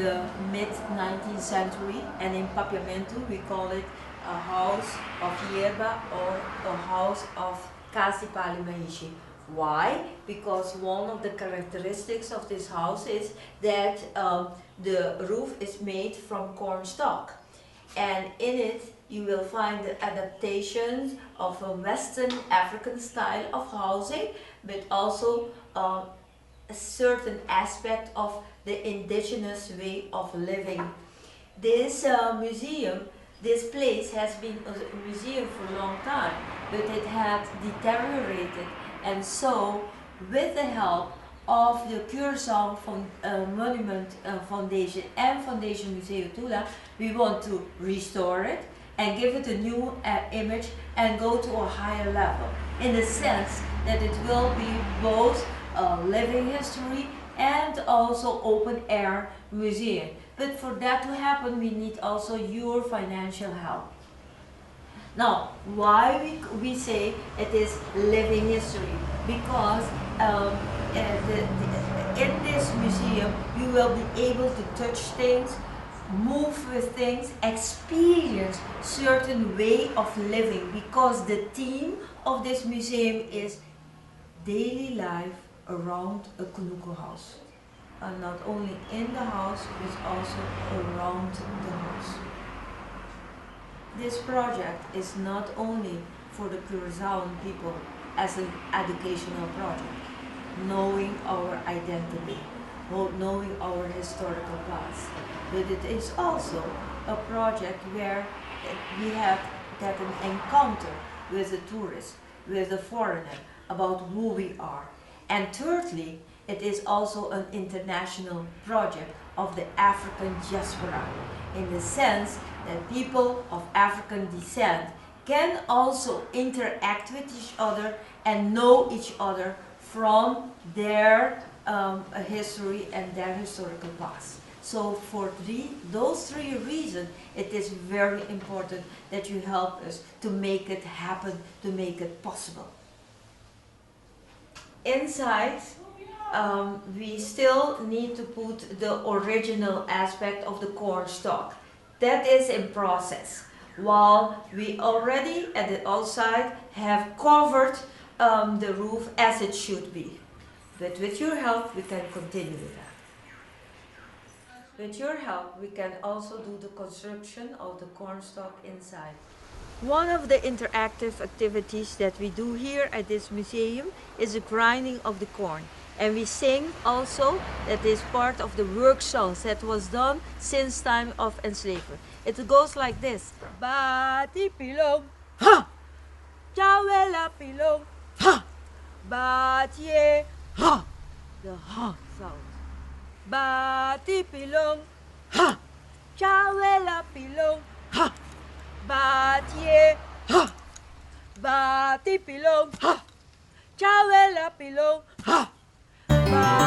the mid-19th century, and in Papiamento we call it a house of yerba or a house of Kas di Palí Maishi. Why? Because one of the characteristics of this house is that the roof is made from corn stalk, and in it you will find the adaptations of a Western African style of housing, but also a certain aspect of the indigenous way of living. This museum, this place has been a museum for a long time, but it had deteriorated, and so with the help of the Curaçao Monument Foundation and Foundation Museo Tula, we want to restore it and give it a new image and go to a higher level, in the sense that it will be both a living history and also open air museum. But for that to happen, we need also your financial help. Now, why we say it is living history? Because in this museum you will be able to touch things, move with things, experience certain way of living, because the theme of this museum is daily life around a Kunuku house. And not only in the house, but also around the house. This project is not only for the Curaçaoan people as an educational project, knowing our identity, knowing our historical past, but it is also a project where we have that an encounter with the tourist, with the foreigner, about who we are. And thirdly, it is also an international project of the African diaspora, in the sense that people of African descent can also interact with each other and know each other from their history and their historical past. So for those three reasons, it is very important that you help us to make it happen, to make it possible. Inside, we still need to put the original aspect of the corn stalk. That is in process, while we already at the outside have covered the roof as it should be. But with your help, we can continue with that. With your help, we can also do the construction of the cornstalk inside. One of the interactive activities that we do here at this museum is the grinding of the corn. And we sing also, that is part of the work songs that was done since time of enslavement. It goes like this. Bati pilong, ha! Chawela pilong, ha! Batye, ha! The ha sound. Bati pilong, ha! Chawela pilong, ha! Batye, ha! Bati pilong, ha! Chawela pilong, ha! Bye.